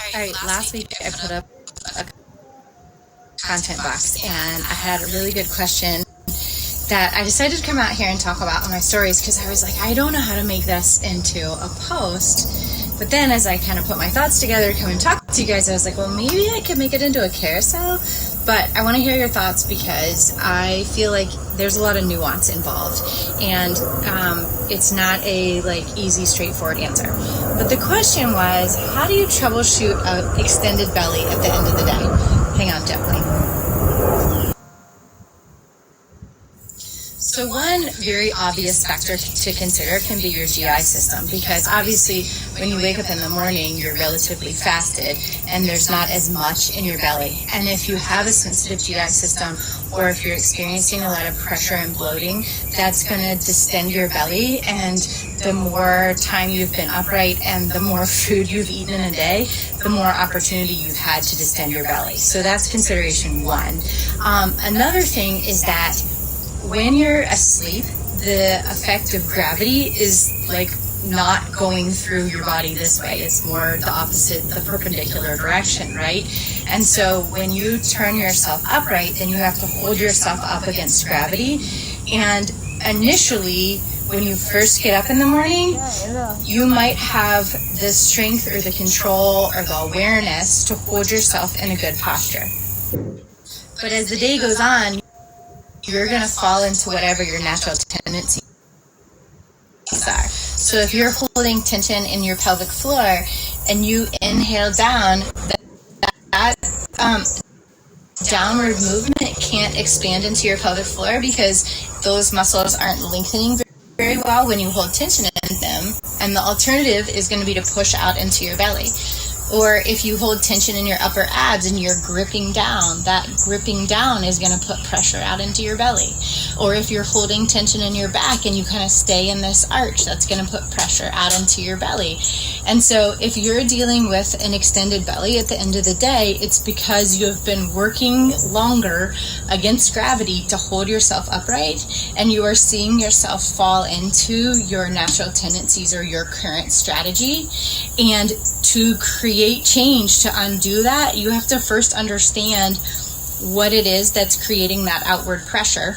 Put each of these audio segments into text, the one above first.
All right, last week I put up a content box and I had a really good question that I decided to come out here and talk about on my stories because I was like, I don't know how to make this into a post. But then as I kind of put my thoughts together to come and talk to you guys, I was like, well, maybe I could make it into a carousel. But I want to hear your thoughts because I feel like there's a lot of nuance involved and it's not a easy, straightforward answer. But the question was, how do you troubleshoot an extended belly at the end of the day? Hang on, gently. So one very obvious factor to consider can be your GI system, because obviously when you wake up in the morning, you're relatively fasted and there's not as much in your belly. And if you have a sensitive GI system, or if you're experiencing a lot of pressure and bloating, that's going to distend your belly. And the more time you've been upright and the more food you've eaten in a day, the more opportunity you've had to distend your belly. So that's consideration one. Another thing is that when you're asleep, the effect of gravity is not going through your body this way. It's more the opposite, the perpendicular direction, right? And so when you turn yourself upright, then you have to hold yourself up against gravity. And initially, when you first get up in the morning, you might have the strength or the control or the awareness to hold yourself in a good posture. But as the day goes on, you're going to fall into whatever your natural tendencies are. So if you're holding tension in your pelvic floor and you inhale down, that downward movement can't expand into your pelvic floor because those muscles aren't lengthening very well when you hold tension in them. And the alternative is going to be to push out into your belly. Or if you hold tension in your upper abs and you're gripping down, that gripping down is going to put pressure out into your belly. Or if you're holding tension in your back and you kind of stay in this arch, that's going to put pressure out into your belly. And so if you're dealing with an extended belly at the end of the day, it's because you have been working longer against gravity to hold yourself upright, and you are seeing yourself fall into your natural tendencies or your current strategy. And to create change, to undo that, you have to first understand what it is that's creating that outward pressure.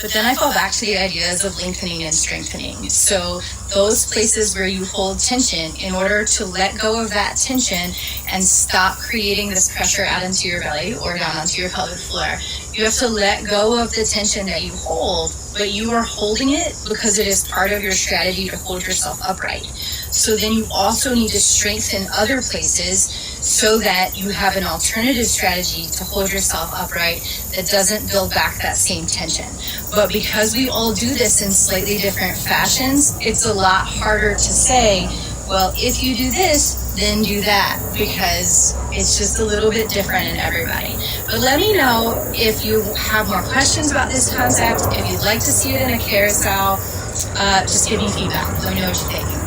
But then I fall back to the ideas of lengthening and strengthening. So those places where you hold tension, in order to let go of that tension and stop creating this pressure out into your belly or down onto your pelvic floor, you have to let go of the tension that you hold, but you are holding it because it is part of your strategy to hold yourself upright. So then you also need to strengthen other places so that you have an alternative strategy to hold yourself upright that doesn't build back that same tension. But because we all do this in slightly different fashions, it's a lot harder to say, well, if you do this, then do that, because it's just a little bit different in everybody. But let me know if you have more questions about this concept, if you'd like to see it in a carousel, just give me feedback. Let me know what you think.